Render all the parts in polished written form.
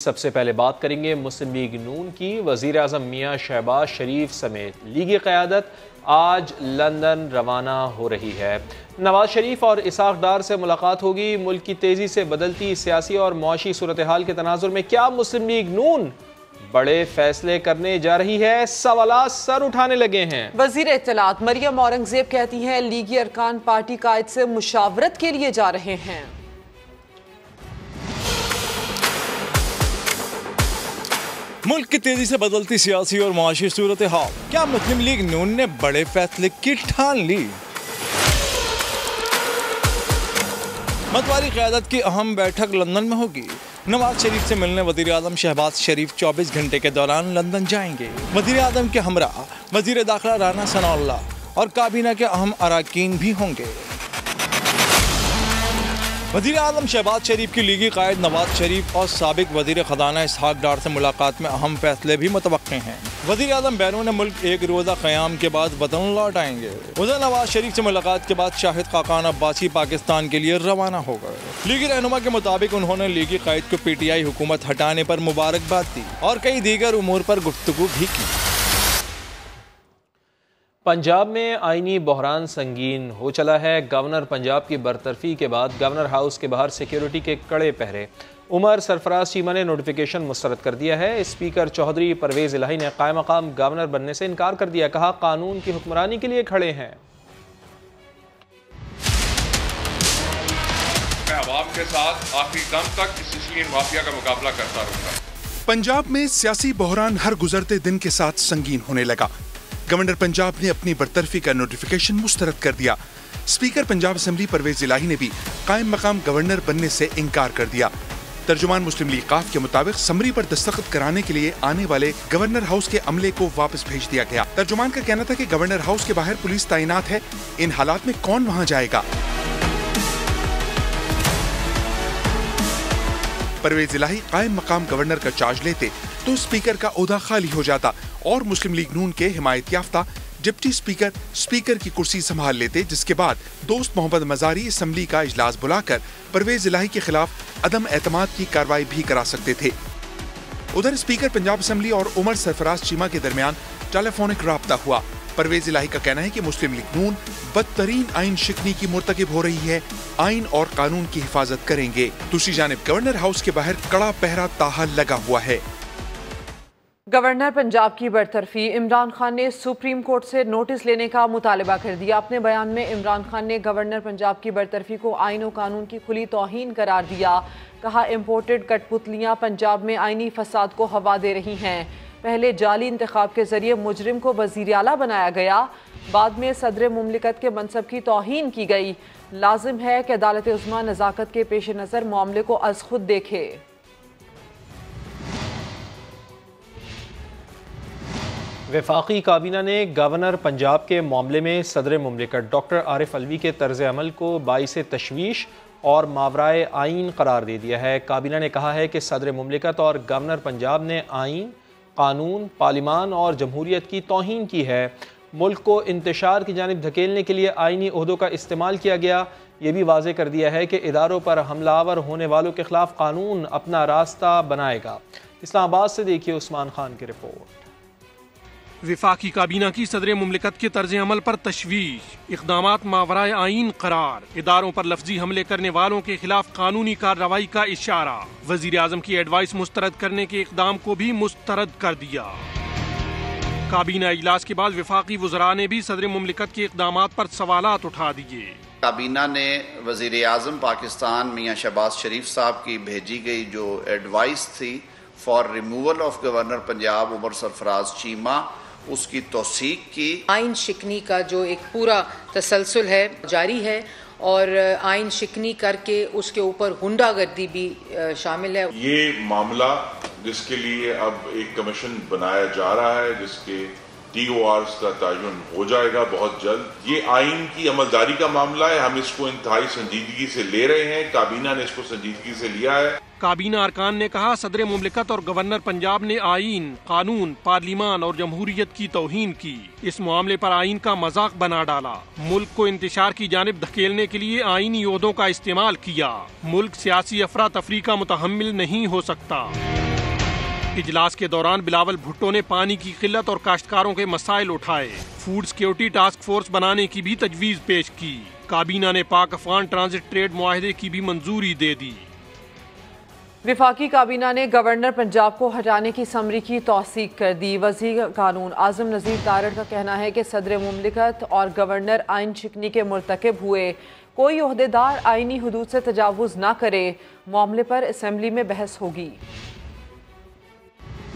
सबसे पहले बात करेंगे मुस्लिम लीग नून की। वज़ीर आज़म मियाँ शहबाज शरीफ समेत लीगी क़यादत आज लंदन रवाना हो रही है। नवाज शरीफ और इसाक़ डार से मुलाकात होगी। मुल्क की तेज़ी से बदलती सियासी और मुआशी सूरत हाल के तनाजुर में क्या मुस्लिम लीग नून बड़े फैसले करने जा रही है? सवालात सर उठाने लगे हैं। वज़ीर इत्तलात मरियम औरंगज़ेब कहती हैं लीगी अरकान पार्टी कायद से मुशावरत के लिए जा रहे हैं। मुल्क की तेजी से बदलती सियासी और मुआशी सूरत हाल, क्या मुस्लिम लीग नून ने बड़े फैसले की ठान ली? मतवारी क़यादत की अहम बैठक लंदन में होगी। नवाज शरीफ से मिलने वज़ीर आज़म शहबाज शरीफ 24 घंटे के दौरान लंदन जाएंगे। वज़ीर आज़म के हमरा वज़ीर दाखिला राना सनाउल्लाह और काबीना के अहम अरकान भी होंगे। वज़ीर आज़म शहबाज शरीफ की लीगी कायद नवाज शरीफ और साबिक वज़ीर ख़जाना इसहाक़ डार से मुलाकात में अहम फैसले भी मुतवक्के हैं। वज़ीर आज़म बैरून मुल्क एक रोज़ा क़याम के बाद वतन लौट आएंगे। उधर नवाज शरीफ से मुलाकात के बाद शाहिद खाकान अब्बासी पाकिस्तान के लिए रवाना हो गए। लीगी रहनुमा के मुताबिक उन्होंने लीगी कायद को PTI हुकूमत हटाने पर मुबारकबाद दी और कई दीगर उमूर पर गुफ्तगू भी की। पंजाब में आईनी बहरान संगीन हो चला है। गवर्नर पंजाब की बरतरफी के बाद गवर्नर हाउस के बाहर सिक्योरिटी के कड़े पहरे। उमर सरफराज चीमा ने नोटिफिकेशन मुस्तरद कर दिया है। स्पीकर चौधरी परवेज इलाही ने कायम मकाम गवर्नर बनने से इनकार कर दिया। कहा कानून की हुक्मरानी के लिए खड़े हैं। मैं अवाम के साथ आखिरी दम तक इस सिसिलियन माफिया का मुकाबला करता रहूंगा। पंजाब में सियासी बहरान हर गुजरते दिन के साथ संगीन होने लगा। गवर्नर पंजाब ने अपनी बरतरफी का नोटिफिकेशन मुस्तरद कर दिया। स्पीकर पंजाब असेंबली परवेज इलाही ने भी कायम मकाम गवर्नर बनने से इनकार कर दिया। तर्जुमान मुस्लिम लीग काफ के मुताबिक समरी पर दस्तखत कराने के लिए आने वाले गवर्नर हाउस के अमले को वापस भेज दिया गया। तर्जुमान का कहना था कि गवर्नर हाउस के बाहर पुलिस तैनात है, इन हालात में कौन वहाँ जाएगा। परवेज इलाही कायम मकाम गवर्नर का चार्ज लेते तो स्पीकर का ओहदा खाली हो जाता और मुस्लिम लीग नून के हिमायत याफ्ता डिप्टी स्पीकर की कुर्सी संभाल लेते, जिसके बाद दोस्त मोहम्मद मजारी असम्बली का इजलास बुलाकर परवेज इलाही के खिलाफ अदम एतमाद की कार्रवाई भी करा सकते थे। उधर स्पीकर पंजाब असम्बली और उमर सरफराज चीमा के दरमियान टेलीफोनिक राब्ता हुआ। परवेज इलाही का कहना है कि मुस्लिम लीग नून बदतरीन आइन शिकनी की मुर्तकिब हो रही है, आइन और कानून की हिफाजत करेंगे। दूसरी जानिब गवर्नर हाउस के बाहर कड़ा पहरा ताहाल लगा हुआ है। गवर्नर पंजाब की बरतरफी। इमरान खान ने सुप्रीम कोर्ट से नोटिस लेने का मुतालबा कर दिया। अपने बयान में इमरान खान ने गवर्नर पंजाब की बरतरफी को आइन और कानून की खुली तौहीन करार दिया। कहा इम्पोर्टेड कठपुतलियाँ पंजाब में आइनी फसाद को हवा दे रही हैं। पहले जाली इंतखाब के जरिए मुजरिम को वज़ीर आला बनाया गया, बाद में सदर मुमलिकत के मनसब की तौहीन की गई। लाजिम है कि अदालत उज़्मा नज़ाकत के पेश नज़र मामले को अज़ खुद देखे। वफाकी काबीना ने गवर्नर पंजाब के मामले में सदर मुमलिकत डॉक्टर आरिफ अलवी के तर्ज अमल को बाइसे तशवीश और मावराए आइन करार दे दिया है। काबीना ने कहा है कि सदर मुमलिकत और गवर्नर पंजाब ने आइन, कानून, पार्लिमान और जमहूरियत की तौहीन की है। मुल्क को इंतशार की जानिब धकेलने के लिए आइनी ओहदों का इस्तेमाल किया गया। ये भी वाज़े कर दिया है कि इदारों पर हमलावर होने वालों के खिलाफ कानून अपना रास्ता बनाएगा। इस्लामाबाद से देखिए उस्मान खान की रिपोर्ट। वफाकी काबीना की सदर मुमलिकत के तर्ज अमल पर तशवीश, इक़दामात मावराए आइन करार, इदारों पर लफ्जी हमले करने वालों के खिलाफ कानूनी कार्रवाई का इशारा। वज़ीर आज़म की एडवाइस मुस्तरद करने के इक़दाम को भी मुस्तरद कर दिया। काबीना इजलास के बाद वफाकी वज़रा ने भी सदर मुमलिकत के इक़दामात पर सवालात उठा दिए। काबीना ने वज़ीर आज़म पाकिस्तान मियाँ शहबाज शरीफ साहब की भेजी गई जो एडवाइस थी for removal of governor Punjab Umar Sarfaraz Cheema, उसकी तौसीक की। आइन शिकनी का जो एक पूरा तसलसल है जारी है और आइन शिकनी करके उसके ऊपर गुंडागर्दी भी शामिल है। ये मामला जिसके लिए अब एक कमीशन बनाया जा रहा है, जिसके TORs का तयन हो जाएगा बहुत जल्द। ये आइन की अमलदारी का मामला है, हम इसको इंतहाई संजीदगी से ले रहे हैं। काबीना ने इसको संजीदगी से लिया है। काबीना अरकान ने कहा सदर मुमलिकत और गवर्नर पंजाब ने आइन, कानून, पार्लिमान और जमहूरियत की तौहीन की। इस मामले पर आइन का मजाक बना डाला। मुल्क को इंतशार की जानिब धकेलने के लिए आइनी ओहदों का इस्तेमाल किया। मुल्क सियासी अफरा तफरी का मुतहम्मिल नहीं हो सकता। इजलास के दौरान बिलावल भुट्टो ने पानी की किल्लत और काश्तकारों के मसाइल उठाए। फूड सिक्योरिटी टास्क फोर्स बनाने की भी तजवीज़ पेश की। काबीना ने पाक अफगान ट्रांजिट ट्रेड मुआहदे की भी मंजूरी दे दी। विफाकी काबीना ने गवर्नर पंजाब को हटाने की समरी की तौसीक कर दी। वज़ीर कानून आज़म नज़ीर तारड़ का कहना है कि सदर मुमलिकत और गवर्नर आइन शिकनी के मुर्तकिब हुए। कोई ओहदेदार आइनी हुदूद से तजावुज़ ना करे। मामले पर असम्बली में बहस होगी।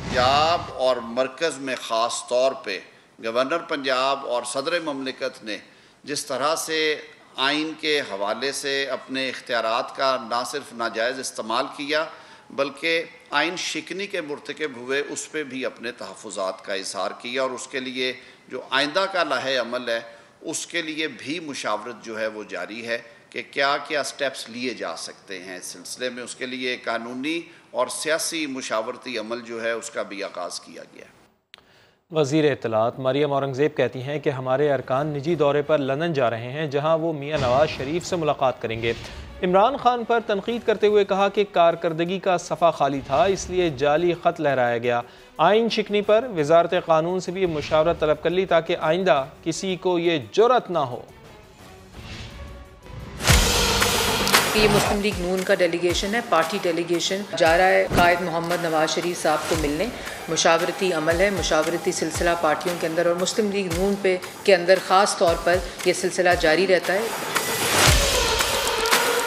पंजाब और मरकज़ में ख़ास तौर पे गवर्नर पंजाब और सदर मुमलिकत ने जिस तरह से आइन के हवाले से अपने इख्तियारात का ना सिर्फ नाजायज़ इस्तेमाल किया बल्कि आइन शिकनी के मुर्तकिब हुए उस पर भी अपने तहफ़्फ़ुज़ात का इज़हार किया और उसके लिए जो आइंदा का लाहे अमल है उसके लिए भी मुशावरत जो है वो जारी है कि क्या क्या स्टेप्स लिए जा सकते हैं इस सिलसिले में। उसके लिए कानूनी और सियासी मुशावरती अमल जो है उसका भी आगाज़ किया गया। वज़ीर इत्तलात मरियम औरंगज़ेब कहती हैं कि हमारे अरकान निजी दौरे पर लंदन जा रहे हैं जहां वो मियां नवाज शरीफ से मुलाकात करेंगे। इमरान खान पर तनकीद करते हुए कहा कि कारकर्दगी का सफ़ा खाली था इसलिए जाली ख़त लहराया गया। आइन शिकनी पर वज़ारत क़ानून से भी मुशावरत तलब कर ली ताकि आइंदा किसी को ये जुर्रत ना हो। ये मुस्लिम लीग नून का डेलीगेशन है, पार्टी डेलीगेशन जा रहा है कायद मोहम्मद नवाज शरीफ साहब को मिलने। मुशावरती अमल है, मुशावरती सिलसिला पार्टियों के अंदर और मुस्लिम लीग नून के अंदर ख़ास तौर पर यह सिलसिला जारी रहता है।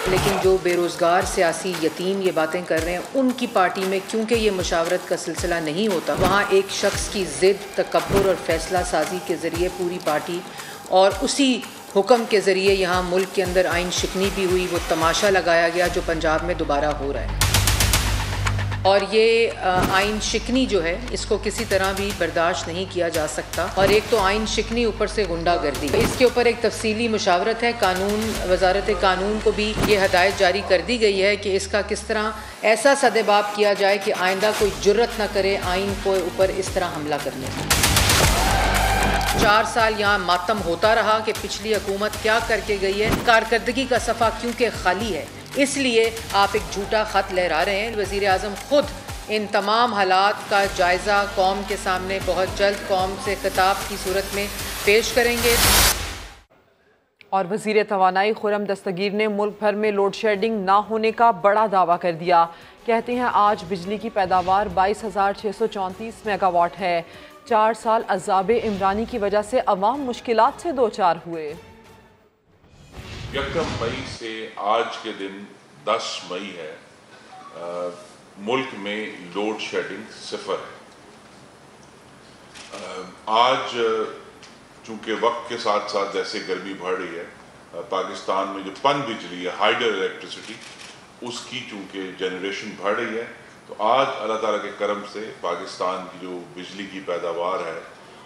लेकिन जो बेरोज़गार सियासी यतीम ये बातें कर रहे हैं उनकी पार्टी में क्योंकि ये मुशावरत का सिलसिला नहीं होता, वहाँ एक शख्स की ज़िद, तकब्बुर और फैसला साजी के ज़रिए पूरी पार्टी और उसी हुक्म के ज़रिए यहाँ मुल्क के अंदर आइन शिकनी भी हुई, वो तमाशा लगाया गया जो पंजाब में दोबारा हो रहा है। और ये आइन शिकनी जो है इसको किसी तरह भी बर्दाश्त नहीं किया जा सकता। और एक तो आइन शिकनी ऊपर से गुंडागर्दी, इसके ऊपर एक तफसीली मुशावरत है। कानून वजारत कानून को भी ये हदायत जारी कर दी गई है कि इसका किस तरह ऐसा सदेबाब किया जाए कि आइंदा कोई जुर्रत न करे आइन को ऊपर इस तरह हमला करने का। 4 साल यहाँ मातम होता रहा कि पिछली हुकूमत क्या करके गई है। कारकर्दगी का सफ़ा क्योंकि खाली है इसलिए आप एक झूठा ख़त लहरा रहे हैं। वज़ीर आज़म ख़ुद इन तमाम हालात का जायज़ा कौम के सामने बहुत जल्द कौम से खिताब की सूरत में पेश करेंगे। और वज़ीर तवानाई खुर्रम दस्तगीर ने मुल्क भर में लोड शेडिंग ना होने का बड़ा दावा कर दिया। कहते हैं आज बिजली की पैदावार 22,634 मेगावाट है। 4 साल अज़ाब इमरानी की वजह से अवाम मुश्किलात से दो चार हुए। 1 मई से आज के दिन 10 मई है, मुल्क में लोड शेडिंग 0 है। आज चूंकि वक्त के साथ साथ जैसे गर्मी बढ़ रही है, पाकिस्तान में जो पन बिजली है, हाइडल इलेक्ट्रिसिटी, उसकी चूंकि जनरेशन बढ़ रही है, तो आज अल्लाह ताला के करम से पाकिस्तान की जो बिजली की पैदावार है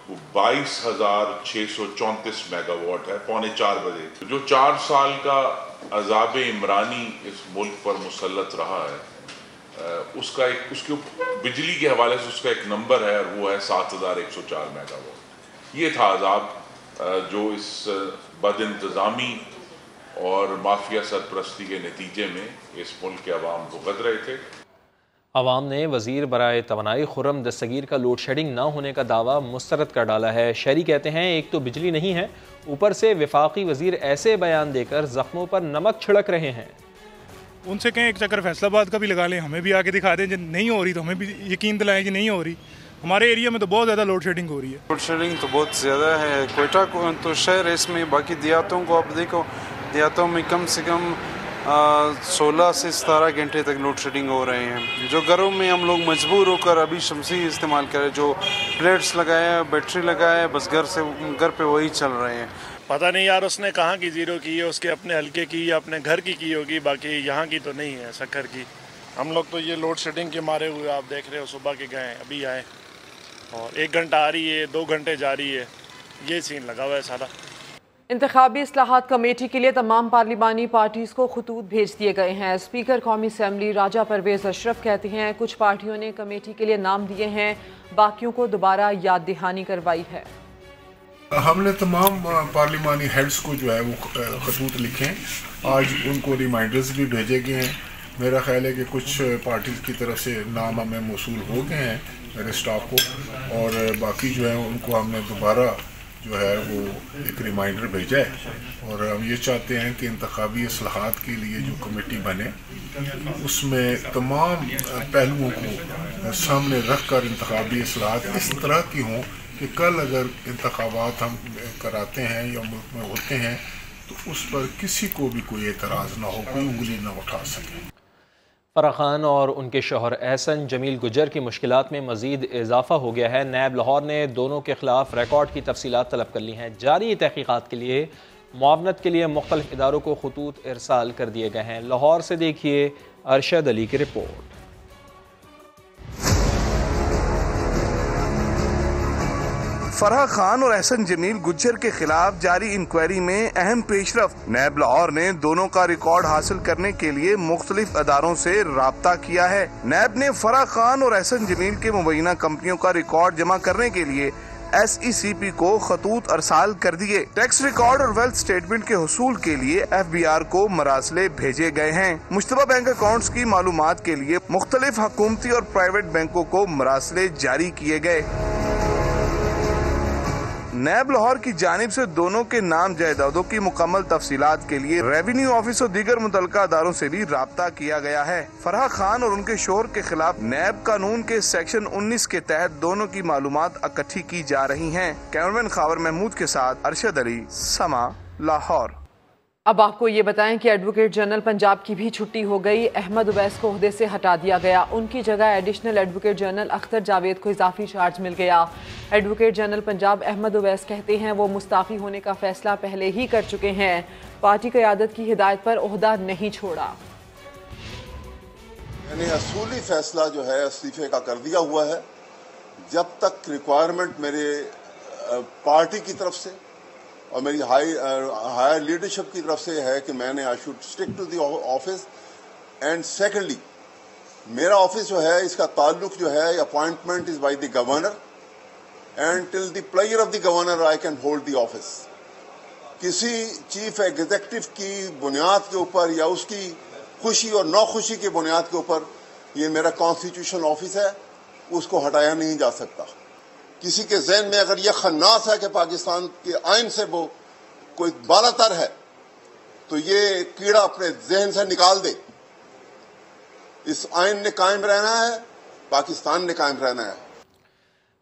वो 22,634 मेगावाट है 3:45 बजे। तो जो 4 साल का अज़ाब इमरानी इस मुल्क पर मुसल्लत रहा है, उसका एक उसके बिजली के हवाले से उसका एक नंबर है और वो है 7,104 मेगावाट। ये था अज़ाब जो इस बदइंतज़ामी और माफिया सरपरस्ती के नतीजे में इस मुल्क के अवाम भुगत रहे थे। अवाम ने वज़ीर बराए तवानाई खुर्रम दस्तगीर का लोड शेडिंग ना होने का दावा मुस्तरद कर डाला है। शहरी कहते हैं एक तो बिजली नहीं है, ऊपर से वफाकी वज़ीर ऐसे बयान देकर ज़ख्मों पर नमक छिड़क रहे हैं। उनसे कहें एक चक्कर फैसलाबाद का भी लगा लें, हमें भी आके दिखा दें। जब नहीं हो रही तो हमें भी यकीन दिलाएं कि नहीं हो रही। हमारे एरिया में तो बहुत ज़्यादा लोड शेडिंग हो रही है। लोड शेडिंग तो बहुत ज़्यादा है। कोयटा को तो शहर है इसमें, बाकी देहातों को आप देखो, देहातों में कम से कम 16 से 17 घंटे तक लोड शेडिंग हो रहे हैं। जो घरों में हम लोग मजबूर होकर अभी शमसी इस्तेमाल करें, जो प्लेट्स लगाए, बैटरी लगाए, बस घर पे वही चल रहे हैं। पता नहीं यार उसने कहाँ की ज़ीरो की है, उसके अपने हल्के की या अपने घर की होगी, बाकी यहाँ की तो नहीं है सक्कर की। हम लोग तो ये लोड शेडिंग के मारे हुए आप देख रहे हो, सुबह के गए अभी आए और 1 घंटा आ रही है, 2 घंटे जा रही है, ये सीन लगा हुआ है सारा। इंतखाबी इस्लाहात कमेटी के लिए तमाम पार्लिमानी पार्टीज़ को खतूत भेज दिए गए हैं। स्पीकर कौमी असम्बली राजा परवेज़ अशरफ कहते हैं कुछ पार्टियों ने कमेटी के लिए नाम दिए हैं, बाकियों को दोबारा याद दहानी करवाई है। हमने तमाम पार्लिमानी हेड्स को जो है वो खतूत लिखे हैं। आज उनको रिमाइंडर्स भी भेजे गए हैं मेरा ख्याल है कि कुछ पार्टी की तरफ से नाम हमें मौसूल हो गए हैं मेरे स्टाफ को, और बाकी जो है उनको हमने दोबारा जो है वो एक रिमाइंडर भेजा है, और हम ये चाहते हैं कि इंतखाबी इस्लाहात के लिए जो कमेटी बने उसमें तमाम पहलुओं को सामने रख कर इंतखाबी इस्लाहात इस तरह की हों कि कल अगर इंतखाबात हम कराते हैं या मुल्क में होते हैं तो उस पर किसी को भी कोई एतराज़ ना हो, कोई उंगली ना उठा सके। फराह खान और उनके शौहर एहसन जमील गुज्जर की मुश्किलात में मज़ीद इजाफा हो गया है। नैब लाहौर ने दोनों के खिलाफ रिकॉर्ड की तफसीलात तलब कर ली हैं। जारी तहकीकात के लिए मुआवनत के लिए मुख्तलिफ इदारों को खतूत इरसाल कर दिए गए हैं। लाहौर से देखिए अरशद अली की रिपोर्ट। फराह खान और एहसन जमील गुज्जर के खिलाफ जारी इंक्वायरी में अहम पेशरफ्त। नैब लाहौर ने दोनों का रिकॉर्ड हासिल करने के लिए मुख्तलिफ अदारों से राब्ता किया है। नैब ने फराह खान और एहसन जमील के मुबैना कंपनियों का रिकॉर्ड जमा करने के लिए SECP को खतूत अरसाल कर दिए। टैक्स रिकॉर्ड और वेल्थ स्टेटमेंट के हुसूल के लिए FBR को मरासले भेजे गए हैं। मुश्तबा बैंक अकाउंट्स की मालूमात के लिए मुख्तलिफ हुकूमती और प्राइवेट बैंकों को मरासले जारी किए गए। नैब लाहौर की जानिब से दोनों के नाम जायदादों की मुकम्मल तफसीलात के लिए रेवेन्यू ऑफिस और दीगर मुतल्लिका अदारों से भी राब्ता किया गया है। फराह खान और उनके शोहर के खिलाफ नैब कानून के सेक्शन 19 के तहत दोनों की मालूमात इकट्ठी की जा रही हैं। कैमरामैन खावर महमूद के साथ अरशद अली, समा, लाहौर। अब आपको ये बताएं कि एडवोकेट जनरल पंजाब की भी छुट्टी हो गई। अहमद उवैस को ओहदे से हटा दिया गया। उनकी जगह additional advocate general Akhtar Javed को इजाफी चार्ज मिल गया। एडवोकेट जनरल पंजाब अहमद उवैस कहते हैं वो मुस्ताफ़ी होने का फैसला पहले ही कर चुके हैं। पार्टी क़यादत की हिदायत पर ओहदा नहीं छोड़ा। मैंने असूली फैसला जो है इस्तीफे का कर दिया हुआ है। जब तक रिक्वायरमेंट मेरे पार्टी की तरफ से और मेरी हायर लीडरशिप की तरफ से है कि मैंने I should stick to the office, and secondly मेरा ऑफिस जो है इसका ताल्लुक जो है appointment is by the governor, and till the pleasure of the governor I can hold the office. किसी चीफ एग्जीक्यूटिव की बुनियाद के ऊपर या उसकी खुशी और नाखुशी की बुनियाद के ऊपर ये मेरा कॉन्स्टिट्यूशनल ऑफिस है, उसको हटाया नहीं जा सकता। किसी के जहन में अगर यह खन्नास है कि पाकिस्तान के आइन से वो कोई बालातर है, तो ये कीड़ा अपने जहन से निकाल दे। इस आइन ने कायम रहना है, पाकिस्तान ने कायम रहना है।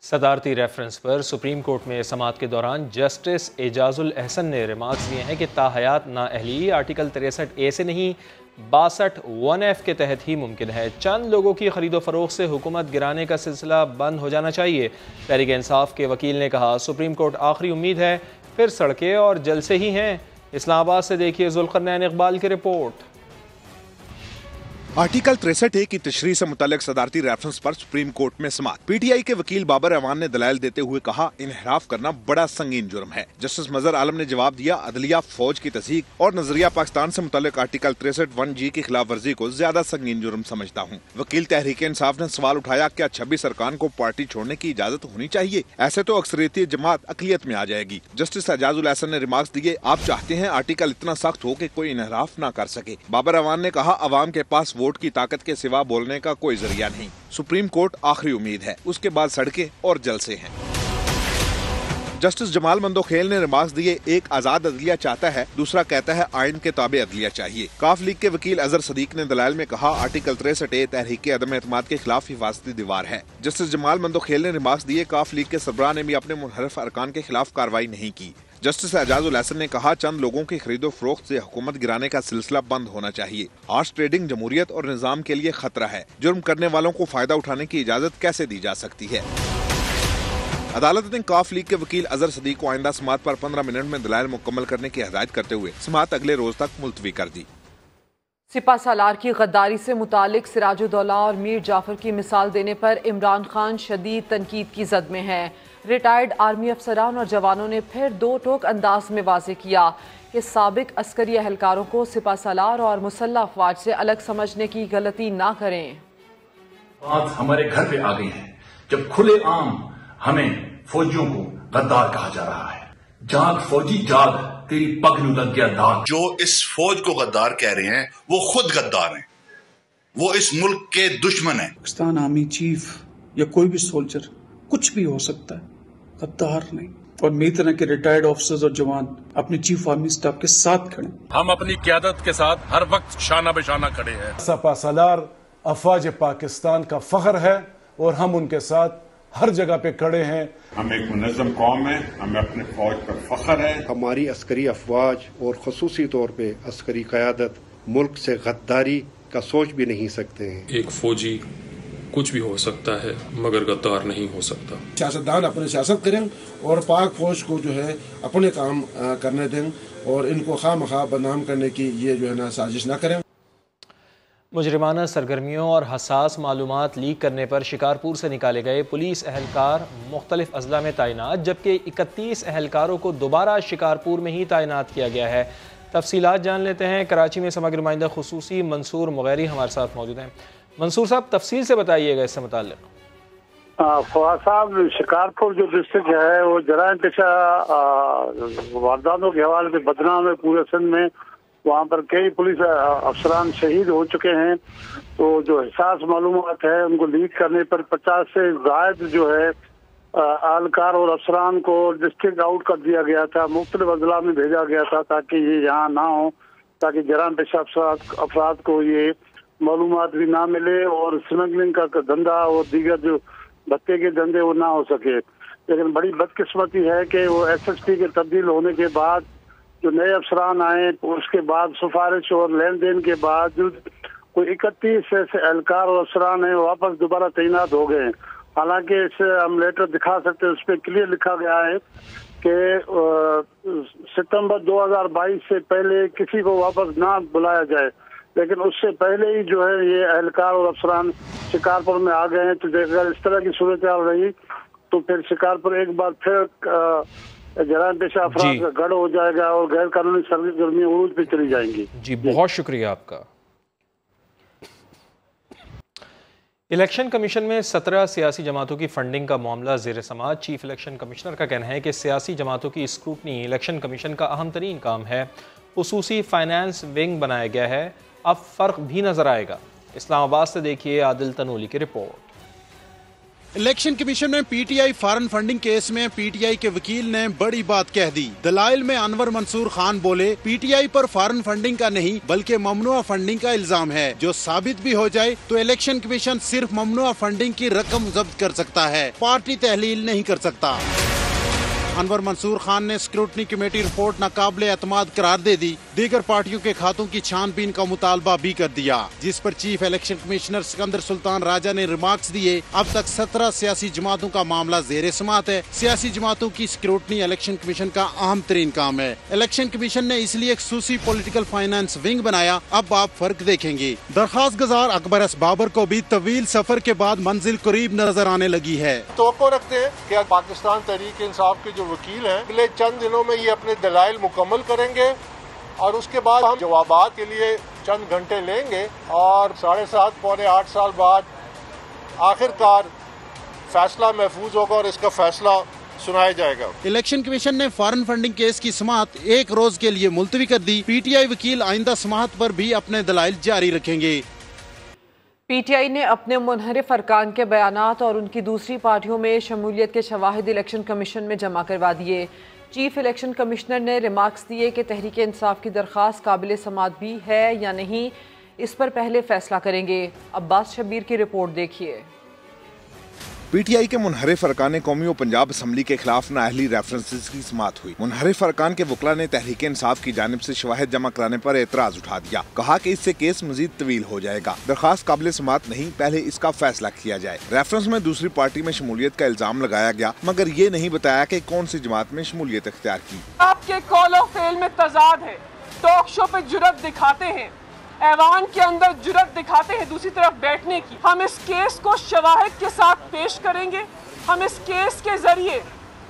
सदारती रेफरेंस पर सुप्रीम कोर्ट में समाअत के दौरान जस्टिस एजाजुल एहसन ने रिमार्क्स दिए हैं कि ताहयात नाअहली आर्टिकल 63A से नहीं 62 1F के तहत ही मुमकिन है। चंद लोगों की खरीदो फरोख्त से हुकूमत गिराने का सिलसिला बंद हो जाना चाहिए। तहरीक इंसाफ के वकील ने कहा सुप्रीम कोर्ट आखिरी उम्मीद है, फिर सड़कें और जलसे ही हैं। इस्लामाबाद से देखिए जुल्करनैन इकबाल की रिपोर्ट। आर्टिकल 63A की तशरीह से मुतालिक सदारती रेफरेंस पर सुप्रीम कोर्ट में समाअत। PTI के वकील बाबर अवान ने दलाइल देते हुए कहा इन्हिराफ करना बड़ा संगीन जुर्म है। जस्टिस मजहर आलम ने जवाब दिया अदलिया, फौज की तस्दीक और नजरिया पाकिस्तान से मुतालिक आर्टिकल 63 1G की खिलाफ वर्जी को ज्यादा संगीन जुर्म समझता हूँ। वकील तहरीक इंसाफ ने सवाल उठाया क्या 26 अरकान को पार्टी छोड़ने की इजाजत होनी चाहिए? ऐसे तो अक्सरियती जमात अकलियत में आ जाएगी। जस्टिस एजाजुल एहसन ने रिमार्क्स दिए आप चाहते हैं आर्टिकल इतना सख्त हो कि कोई इन्हिराफ न कर सके। बाबर अवान ने कहा अवाम के पास वोट की ताकत के सिवा बोलने का कोई जरिया नहीं। सुप्रीम कोर्ट आखिरी उम्मीद है, उसके बाद सड़कें और जलसे हैं। जस्टिस जमाल मंदोखेल ने रिमार्क्स दिए एक आजाद अदलिया चाहता है, दूसरा कहता है आइन के ताबे अदलिया चाहिए। काफ लीग के वकील अजहर सदीक ने दलाइल में कहा आर्टिकल 63A तहरीक अदम एतमाद के खिलाफ हिफाजती दीवार है। जस्टिस जमाल मंदोखेल ने रिमार्क्स दिए काफ लीग के सरबराह ने भी अपने मुनहरफ अरकान के खिलाफ कार्रवाई नहीं की। जस्टिस एजाजुल एहसन ने कहा चंद लोगों की खरीदो फरोख्त से हुकूमत गिराने का सिलसिला बंद होना चाहिए। आर्म्स ट्रेडिंग जमहूरियत और निजाम के लिए खतरा है। जुर्म करने वालों को फायदा उठाने की इजाजत कैसे दी जा सकती है? अदालत ने काफ लीग के वकील अजहर सदीक को आइंदा समाअत पर 15 मिनट में दलाइल मुकम्मल करने की हिदायत करते हुए समाअत अगले रोज तक मुलतवी कर दी। सिपा सालार की गद्दारी से मुतालिक सिराजुद्दौला और मीर जाफर की मिसाल देने पर इमरान खान शदीद तनकीद की जद में है। रिटायर्ड आर्मी अफसरान और जवानों ने फिर दो टोक अंदाज में वाज़ेह किया कि साबिक अस्करी अहलकारों को सिपा सालार और मुसल्लह अफवाज से अलग समझने की गलती ना करें। बात हमारे घर पे आ गई है जब खुले आम हमें फौजियों को गद्दार कहा जा रहा है। जाग फौजी जाग, तेरी पग नू लग गया दाग। जो इस फौज को गद्दार कह रहे हैं वो खुद गद्दार हैं। वो इस मुल्क के दुश्मन है। पाकिस्तान आर्मी चीफ या कोई भी सोल्जर कुछ भी हो सकता है, गद्दार नहीं। और मेरी तरह के रिटायर्ड ऑफिसर्स और जवान अपने चीफ आर्मी स्टाफ के साथ खड़े। हम अपनी क़यादत के साथ हर वक्त शाना बेशाना खड़े हैं। सपा सलार अफवाज पाकिस्तान का फख्र है और हम उनके साथ हर जगह पे खड़े हैं। हम एक मुनज़्ज़म कौम है, हमें अपने फौज पर फख्र है। हमारी अस्करी अफवाज और ख़ुसूसी तौर पे अस्करी क़यादत मुल्क से गद्दारी का सोच भी नहीं सकते हैं। एक फौजी कुछ भी हो सकता है मगर गद्दार नहीं हो सकता। सियासतदान अपनी सियासत करें और पाक फौज को जो है अपने काम करने दें और इनको खामखा बदनाम करने की ये जो है ना साजिश न करें। मुजरिमाना सरगर्मियों और हसास मालूमात लीक करने पर शिकारपुर से निकाले गए पुलिस अहलकार मुख्तलिफ अजला में तैनात, जबकि 31 अहलकारों को दोबारा शिकारपुर में ही तैनात किया गया है। तफसीलात जान लेते हैं। कराची में समग्र नुमाइंदा खुसूसी मंसूर मुगैरी हमारे साथ मौजूद हैं। मंसूर साहब, तफसील से बताइएगा इससे मुताल्लिक़। फवाद साहब, शिकारपुर जो डिस्ट्रिक्ट है वो जराइम पेशा वारदातों के हवाले से बदनाम है पूरे सिंध में। वहाँ पर कई पुलिस अफसरान शहीद हो चुके हैं। तो जो हिसास मालूमात है उनको लीक करने पर 50 से ज़ायद जो है अहलकार और अफसरान को डिस्ट्रिक्ट आउट कर दिया गया था, मुख्तलिफ अजला में भेजा गया था ताकि ये यहाँ ना हो, ताकि जराइम पेशा अफराद को ये मालूमात भी ना मिले और स्मगलिंग का धंधा और दीगर जो भत्ते के धंधे वो ना हो सके। लेकिन बड़ी बदकिस्मती है कि वो SSP के तब्दील होने के बाद जो नए अफसरान आए, उसके बाद सिफारिश और लेन देन के बाद कोई 31 ऐसे एहलकार और अफसरान हैं वापस दोबारा तैनात हो गए। हालांकि इसे हम लेटर दिखा सकते हैं, उस पर क्लियर लिखा गया है कि सितंबर 2022 से पहले किसी को वापस ना बुलाया जाए। लेकिन उससे पहले ही जो है ये एहलकार और अफसरान शिकारपुर में आ गए हैं। तो अगर इस तरह की सूरत रही तो फिर शिकारपुर एक बार फिर जराइम पेशा अफराद का गढ़ हो जाएगा और गैर कानूनी सरगर्मियां उरूज पे चली जाएंगी। जी, बहुत शुक्रिया आपका। इलेक्शन कमीशन में 17 सियासी जमातों की फंडिंग का मामला ज़ेर समाअत। चीफ इलेक्शन कमिश्नर का कहना है कि सियासी जमातों की स्क्रूटनी इलेक्शन कमीशन का अहम तरीन काम है। खुसूसी फाइनेंस विंग बनाया गया है, अब फ़र्क भी नजर आएगा। इस्लामाबाद से देखिए आदिल तनोली की रिपोर्ट। इलेक्शन कमीशन में PTI फॉरेन फंडिंग केस में PTI के वकील ने बड़ी बात कह दी। दलाइल में अनवर मंसूर खान बोले PTI पर फॉरेन फंडिंग का नहीं बल्कि ममनुआ फंडिंग का इल्जाम है। जो साबित भी हो जाए तो इलेक्शन कमीशन सिर्फ ममनुआ फंडिंग की रकम जब्त कर सकता है, पार्टी तहलील नहीं कर सकता। अनवर मंसूर खान ने स्क्रूटनी कमेटी रिपोर्ट नाकाबिले एतमाद करार दे दी। दीगर पार्टियों के खातों की छानबीन का मुतालबा भी कर दिया, जिस पर chief election commissioner Sikandar Sultan Raja ने रिमार्क्स दिए। अब तक 17 सियासी जमातों का मामला ज़ेरे समाअत है। सियासी जमातों की स्क्रूटनी इलेक्शन कमीशन का अहम तरीन काम है। इलेक्शन कमीशन ने इसलिए एक खसूसी पॉलिटिकल फाइनेंस विंग बनाया। अब आप फर्क देखेंगे। दरखास्त गुजार अकबर एस बाबर को भी तवील सफर के बाद मंजिल करीब नजर आने लगी है। तो रखते हैं कि पाकिस्तान तहरीक इंसाफ के जो वकील हैं अगले चंद दिनों में ये अपने दलाइल मुकम्मल करेंगे और उसके बाद हम जवाबात के लिए चंद घंटे लेंगे और 7.5 पौने 8 साल बाद आखिरकार फैसला महफूज होगा और इसका फैसला सुनाया जाएगा। इलेक्शन कमीशन ने फॉरेन फंडिंग केस की समाअत 1 रोज के लिए मुलतवी कर दी। PTI वकील आइंदा समाअत पर भी अपने दलाइल जारी रखेंगे। PTI ने अपने मुनहरिफ अरकान के बयानात और उनकी दूसरी पार्टियों में शमूलियत के शवाहिद इलेक्शन कमीशन में जमा करवा दिए। चीफ इलेक्शन कमिश्नर ने रिमार्क्स दिए कि तहरीक इंसाफ की दरख्वास्त काबिल समाअत भी है या नहीं, इस पर पहले फैसला करेंगे। अब्बास शबीर की रिपोर्ट देखिए। PTI के मुनहरिफ अरकान कौमी और पंजाब असम्बली के खिलाफ नाअहली रेफरेंसेस की समाअत हुई। मुनहरिफ अरकान के वकला ने तहरीक इंसाफ की जानिब से शवाहिद जमा कराने पर एतराज उठा दिया। कहा कि इससे केस मजीद तवील हो जाएगा। दरखास्त काबिल समाअत नहीं, पहले इसका फैसला किया जाए। रेफरेंस में दूसरी पार्टी में शमूलियत का इल्जाम लगाया गया, मगर ये नहीं बताया कि कौन सी जमात में शमूलियत इख्तियार की। आपके कॉल ऑफ फेल में तजाद है, टॉक शो पे जुर्रत दिखाते हैं, ऐवान के अंदर जुर्रत दिखाते हैं दूसरी तरफ बैठने की। हम इस केस को शवाहिद के साथ पेश करेंगे। हम इस केस के जरिए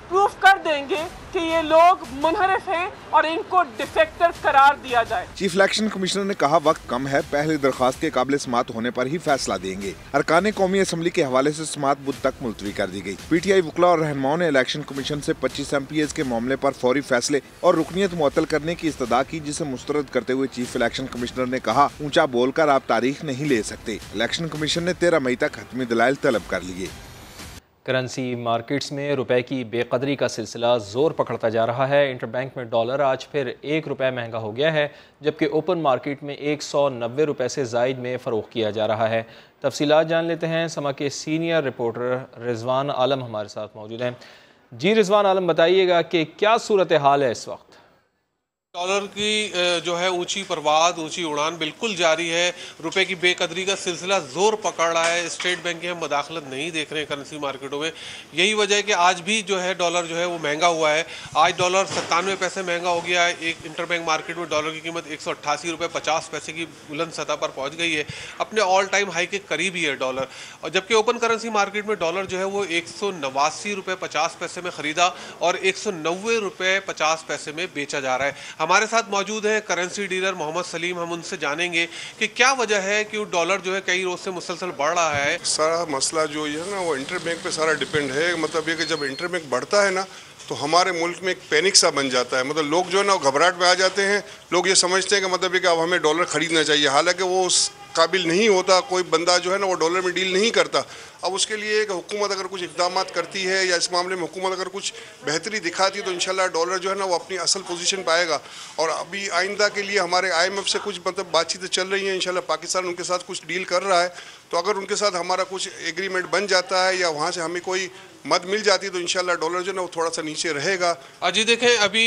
प्रूफ कर देंगे कि ये लोग मुनहरिफ हैं और इनको डिफेक्टर करार दिया जाए। चीफ इलेक्शन कमिश्नर ने कहा वक्त कम है, पहले दरखास्त के काबिल समात होने पर ही फैसला देंगे। अरकान कौमी असम्बली के हवाले से समात बुध तक मुलतवी कर दी गई। PTI वकला और रहनुमाओं ने इलेक्शन कमीशन से 25 MPs के मामले पर फौरी फैसले और रुकनीत मुअत्तल करने की इस्तदा की, जिसे मुस्तरद करते हुए चीफ इलेक्शन कमिश्नर ने कहा ऊंचा बोलकर आप तारीख नहीं ले सकते। इलेक्शन कमीशन ने 13 मई तक हतमी दलाइल तलब कर लिए। करेंसी मार्केट्स में रुपए की बेकदरी का सिलसिला जोर पकड़ता जा रहा है। इंटरबैंक में डॉलर आज फिर ₹1 महंगा हो गया है, जबकि ओपन मार्केट में 190 रुपए से जायद में फ़रोख्त किया जा रहा है। तफसीलात जान लेते हैं। समा के सीनियर रिपोर्टर रिजवान आलम हमारे साथ मौजूद हैं। जी रिजवान आलम, बताइएगा कि क्या सूरत हाल है इस वक्त? डॉलर की जो है ऊंची परवाज़, ऊंची उड़ान बिल्कुल जारी है। रुपए की बेकदरी का सिलसिला जोर पकड़ रहा है। स्टेट बैंक की हम मदाखलत नहीं देख रहे हैं करेंसी मार्केटों में। यही वजह है कि आज भी जो है डॉलर जो है वो महंगा हुआ है। आज डॉलर 97 पैसे महंगा हो गया है। एक इंटरबैंक मार्केट में डॉलर की कीमत 188 रुपये 50 पैसे की बुलंद सतह पर पहुँच गई है। अपने ऑल टाइम हाई के करीब ही है डॉलर। और जबकि ओपन करेंसी मार्केट में डॉलर जो है वो 189 रुपये 50 पैसे में ख़रीदा और 190 रुपये 50 पैसे में बेचा जा रहा है। हमारे साथ मौजूद है करेंसी डीलर मोहम्मद सलीम। हम उनसे जानेंगे कि क्या वजह है कि डॉलर जो है कई रोज से मुसलसल बढ़ रहा है। सारा मसला जो है ना वो इंटरबैंक पे सारा डिपेंड है। मतलब ये कि जब इंटरबैंक बढ़ता है ना तो हमारे मुल्क में एक पैनिक सा बन जाता है। मतलब लोग जो है ना घबराहट में आ जाते हैं। लोग ये समझते हैं कि मतलब ये कि अब हमें डॉलर खरीदना चाहिए, हालांकि वो उस काबिल नहीं होता। कोई बंदा जो है ना वो डॉलर में डील नहीं करता। अब उसके लिए कि हुकूमत अगर कुछ इक़दाम करती है या इस मामले में हुकूमत अगर कुछ बेहतरी दिखाती है तो इंशाल्लाह डॉलर जो है ना वो अपनी असल पोजीशन पाएगा। और अभी आइंदा के लिए हमारे IMF से कुछ मतलब बातचीतें चल रही हैं। इंशाल्लाह पाकिस्तान उनके साथ कुछ डील कर रहा है, तो अगर उनके साथ हमारा कुछ एग्रीमेंट बन जाता है या वहाँ से हमें कोई मद मिल जाती है तो इंशाल्लाह डॉलर जो है ना वो थोड़ा सा नीचे रहेगा। अजी देखें, अभी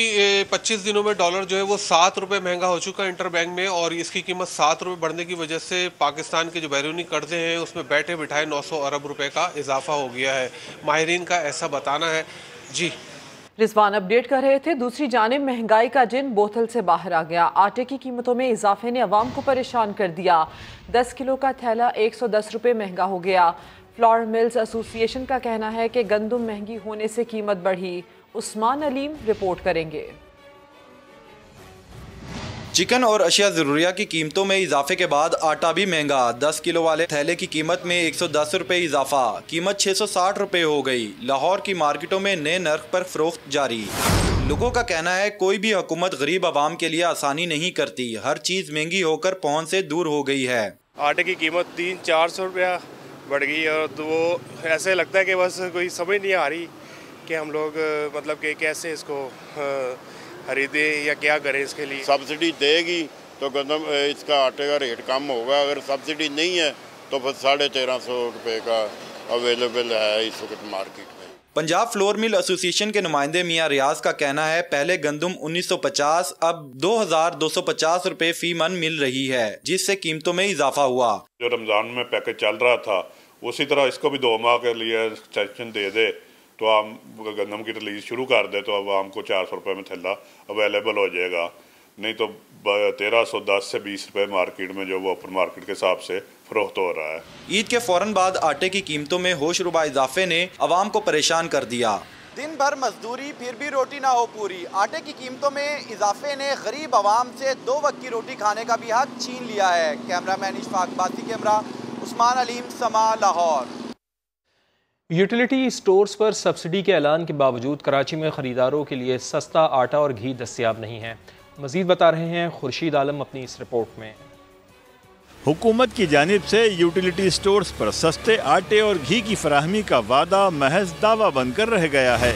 25 दिनों में डॉलर जो है वो 7 रुपये महंगा हो चुका है इंटरबैंक में, और इसकी कीमत 7 रुपये बढ़ने की वजह से पाकिस्तान के जो बैरूनी कर्जे हैं उसमें बैठे बिठाए 900 अरब रुपए का इजाफा हो गया है। माहिरीन का ऐसा बताना है। जी रिजवान अपडेट कर रहे थे। दूसरी जानिब महंगाई का जिन बोतल से बाहर आ गया। आटे की कीमतों में इजाफे ने अवाम को परेशान कर दिया। 10 किलो का थैला 110 रुपये महंगा हो गया। फ्लोर मिल्स एसोसिएशन का कहना है कि गंदम महंगी होने से कीमत बढ़ी। उस्मान अलीम रिपोर्ट करेंगे। चिकन और अशिया ज़रूरिया की कीमतों में इजाफे के बाद आटा भी महंगा। 10 किलो वाले थैले की कीमत में 110 रुपये इजाफा, कीमत 660 रुपये हो गई। लाहौर की मार्केटों में नए नर्ख पर फरोख्त जारी। लोगों का कहना है कोई भी हुकूमत गरीब आवाम के लिए आसानी नहीं करती। हर चीज़ महंगी होकर पहुँच से दूर हो गई है। आटे की कीमत 300-400 रुपया बढ़ गई और तो वो ऐसे लगता है कि बस कोई समझ नहीं आ रही कि हम लोग मतलब कि कैसे इसको खरीदे या क्या करें। इसके लिए सब्सिडी देगी तो गंदम इसका आटे का रेट कम होगा। अगर सब्सिडी नहीं है तो फिर 1350 रुपये का अवेलेबल है इस वक्त मार्केट में। पंजाब फ्लोर मिल एसोसिएशन के नुमाइंदे मियां रियाज का कहना है पहले गंदम 1950 अब 2250 रुपये फी मन मिल रही है, जिससे कीमतों में इजाफा हुआ। जो रमजान में पैकेज चल रहा था उसी तरह इसको भी 2 माह के लिए एक्सटेंशन दे दे तो आम गंदम की रिलीज शुरू कर दे तो अब आमको 400 रुपये में थैला अवेलेबल हो जाएगा। नहीं तो 1310 से 20 रुपये मार्केट में जो वो ओपन मार्केट के हिसाब से फरोख्त हो रहा है। ईद के फौरन बाद आटे की कीमतों में होशरुबा इजाफे ने अवाम को परेशान कर दिया। दिन भर मजदूरी फिर भी रोटी ना हो पूरी। आटे की कीमतों में इजाफे ने गरीब आवाम से 2 वक्त की रोटी खाने का भी हक छीन लिया है। कैमरामैन इशफाक बासी, कैमरा उस्मान अलीम, समा, लाहौर। यूटिलिटी स्टोर्स पर सब्सिडी के ऐलान के बावजूद कराची में ख़रीदारों के लिए सस्ता आटा और घी दस्तयाब नहीं है। मज़ीद बता रहे हैं खुर्शीद आलम अपनी इस रिपोर्ट में। हुकूमत की जानिब से यूटिलिटी स्टोर्स पर सस्ते आटे और घी की फराहमी का वादा महज दावा बनकर रह गया है।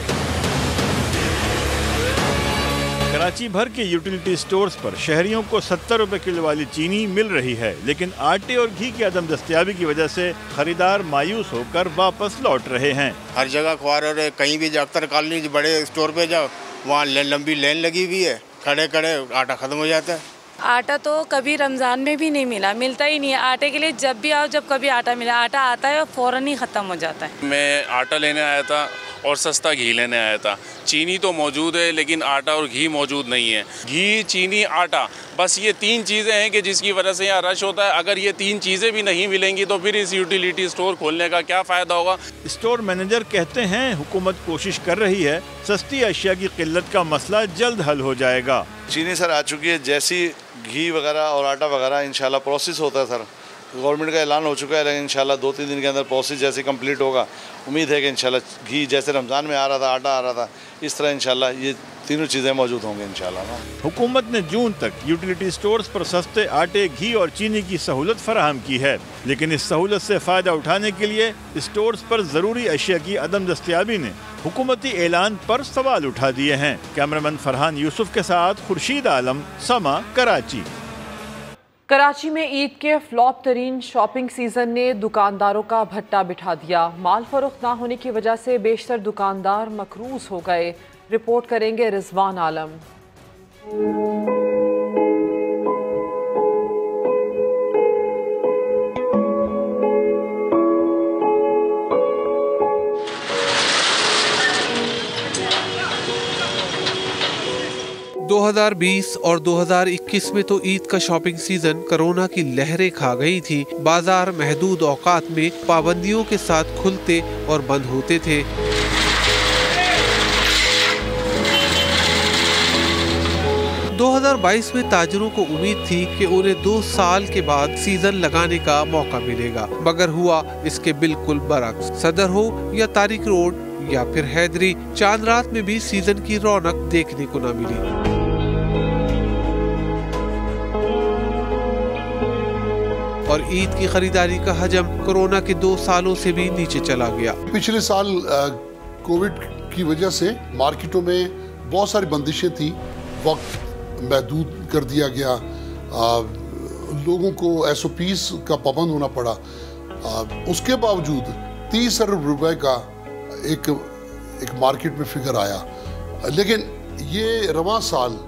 कराची भर के यूटिलिटी स्टोर्स पर शहरियों को 70 रुपए किलो वाली चीनी मिल रही है, लेकिन आटे और घी की अदम दस्तयाबी की वजह से खरीदार मायूस होकर वापस लौट रहे हैं। हर जगह अखबार और कहीं भी अख्तर कॉलोनी बड़े स्टोर पे जाओ, वहाँ लंबी लाइन लगी हुई है, खड़े खड़े आटा खत्म हो जाता है। आटा तो कभी रमज़ान में भी नहीं मिला, मिलता ही नहीं है। आटे के लिए जब भी आओ, जब कभी आटा मिला, आटा आता है और फ़ौरन ही ख़त्म हो जाता है। मैं आटा लेने आया था और सस्ता घी लेने आया था। चीनी तो मौजूद है लेकिन आटा और घी मौजूद नहीं है। घी, चीनी, आटा, बस ये 3 चीज़ें हैं कि जिसकी वजह से यहाँ रश होता है। अगर ये 3 चीज़ें भी नहीं मिलेंगी तो फिर इस यूटिलिटी स्टोर खोलने का क्या फ़ायदा होगा। स्टोर मैनेजर कहते हैं हुकूमत कोशिश कर रही है, सस्ती अशिया की किल्लत का मसला जल्द हल हो जाएगा। चीनी सर आ चुकी है, जैसी घी वगैरह और आटा वगैरह इंशाल्लाह प्रोसेस होता है सर। गवर्नमेंट का ऐलान हो चुका है, लेकिन इंशाल्लाह 2-3 दिन के अंदर प्रोसेस जैसे कंप्लीट होगा, उम्मीद है कि इंशाल्लाह घी जैसे रमज़ान में आ रहा था, आटा आ रहा था, इस तरह इंशाल्लाह ये तीनों चीज़ें मौजूद होंगी इंशाल्लाह। हुकूमत ने जून तक यूटिलिटी स्टोर्स पर सस्ते आटे, घी और चीनी की सहूलत फराहम की है, लेकिन इस सहूलत से फ़ायदा उठाने के लिए स्टोर्स पर ज़रूरी अशिया की अदम दस्तयाबी ने हुकूमती ऐलान पर सवाल उठा दिए हैं। कैमरामैन फरहान यूसुफ के साथ खुर्शीद आलम, समा, कराची। कराची में ईद के फ्लॉप तरीन शॉपिंग सीजन ने दुकानदारों का भट्टा बिठा दिया। माल फरोख्त ना होने की वजह से बेशतर दुकानदार मकरूज हो गए। रिपोर्ट करेंगे रिजवान आलम। 2020 और 2021 में तो ईद का शॉपिंग सीजन कोरोना की लहरें खा गई थी। बाजार महदूद औकात में पाबंदियों के साथ खुलते और बंद होते थे। – 2022 में ताजरों को उम्मीद थी कि उन्हें 2 साल के बाद सीजन लगाने का मौका मिलेगा, मगर हुआ इसके बिल्कुल बरक्स। सदर हो या तारिक रोड या फिर हैदरी, चांद रात में भी सीजन की रौनक देखने को न मिली। और ईद की खरीदारी का हजम कोरोना के 2 सालों से भी नीचे चला गया। पिछले साल कोविड की वजह से मार्केटों में बहुत सारी बंदिशें थी, वक्त महदूद कर दिया गया, लोगों को SOPs का पाबंद होना पड़ा। उसके बावजूद 30 अरब रुपए का एक मार्केट में फिगर आया, लेकिन ये रवां साल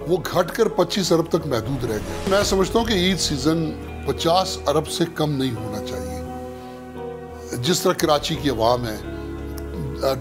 वो घटकर 25 अरब तक महदूद रह गया। मैं समझता हूँ कि ईद सीजन 50 अरब से कम नहीं होना चाहिए। जिस तरह कराची की आवाम है,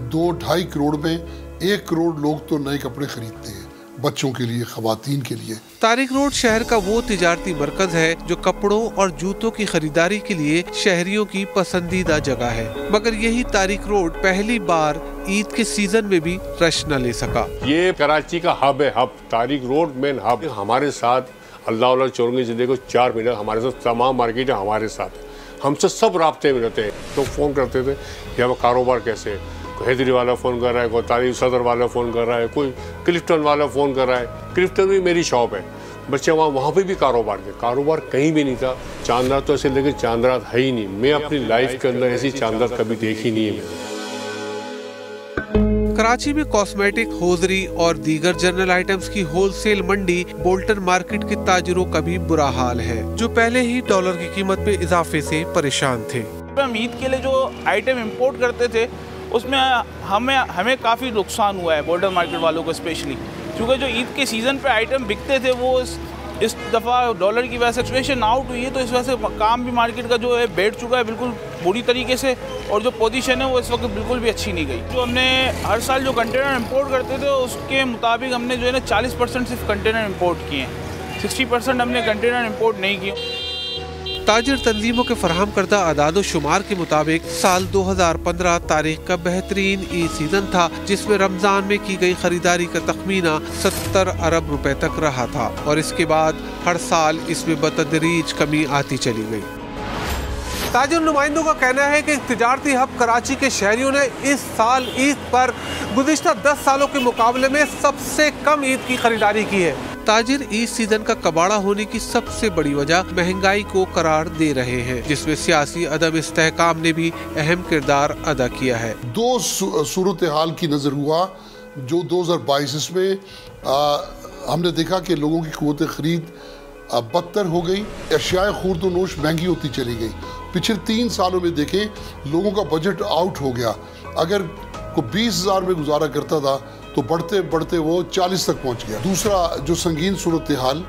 2-2.5 करोड़ में 1 करोड़ लोग तो नए कपड़े खरीदते हैं, बच्चों के लिए, खवातीन के लिए। तारिक रोड शहर का वो तिजारती मरकज है जो कपड़ों और जूतों की खरीदारी के लिए शहरियों की पसंदीदा जगह है, मगर यही तारिक रोड पहली बार ईद के सीजन में भी रश न ले सका। ये कराची का हब है, hub Tariq road main hub. हमारे साथ अल्लाह चौरंगी जिले को 4 महीने हमारे साथ तमाम मार्केट हमारे साथ है, हमसे सब राब्ते में रहते हैं। तो फ़ोन करते थे कि हमें कारोबार कैसे, कोई हैदरी वाला फ़ोन कर रहा है, कोई तारिक सदर वाला फ़ोन कर रहा है, कोई क्लिफ्टन वाला फ़ोन कर रहा है। क्लिफ्टन में मेरी शॉप है, बच्चे वहाँ पे भी कारोबार थे। कारोबार कहीं भी नहीं था। चांद रात तो ऐसे लगे चांद रात है ही नहीं। मैं अपनी लाइफ के अंदर ऐसी चांद रात कभी देखी नहीं है मैंने। कराची में कॉस्मेटिक, होजरी और दीगर जनरल आइटम्स की होलसेल मंडी बोल्टन मार्केट के ताजरों का भी बुरा हाल है, जो पहले ही डॉलर की कीमत में इजाफे से परेशान थे। हम ईद के लिए जो आइटम इंपोर्ट करते थे उसमें हमें काफ़ी नुकसान हुआ है, बोल्टन मार्केट वालों को स्पेशली, क्योंकि जो ईद के सीज़न पे आइटम बिकते थे वो इस दफ़ा डॉलर की वजह से सिचुएशन आउट हुई है, तो इस वजह से काम भी मार्केट का जो है बैठ चुका है बिल्कुल बुरी तरीके से, और जो पोजीशन है वो इस वक्त बिल्कुल भी अच्छी नहीं गई। जो हमने हर साल जो कंटेनर इंपोर्ट करते थे उसके मुताबिक हमने जो है ना 40% सिर्फ कंटेनर इंपोर्ट किए हैं, 60% हमने कंटेनर इंपोर्ट नहीं किए। ताजिर तंजीमों के फराहम करदा अदाद शुमार के मुताबिक साल 2015 तारीख का बेहतरीन ईद सीजन था, जिसमें रमजान में की गई खरीदारी का तखमीना 70 अरब रुपए तक रहा था, और इसके बाद हर साल इसमें बतदरीज कमी आती चली गई। ताजिर नुमाइंदों का कहना है कि तिजारती हब कराची के शहरियों ने इस साल ईद पर गुज़िश्ता 10 सालों के मुकाबले में सबसे कम ईद की खरीदारी की है। ताजिर ईद सीजन का कबाड़ा होने की सबसे बड़ी वजह महंगाई को करार दे रहे हैं, जिसमें सियासी अदम इस्तेहकाम ने भी अहम किरदार अदा किया है। 2 सूरत हाल की नज़र हुआ जो 2022 में हमने देखा कि लोगों की क़ुव्वत ख़रीद बदतर हो गई, अशियाए खुर्द नोश महंगी होती चली गई। पिछले 3 सालों में देखें लोगों का बजट आउट हो गया। अगर कोई 20,000 में गुजारा करता था तो बढ़ते बढ़ते वो 40 तक पहुंच गया। दूसरा जो संगीन सूरत हाल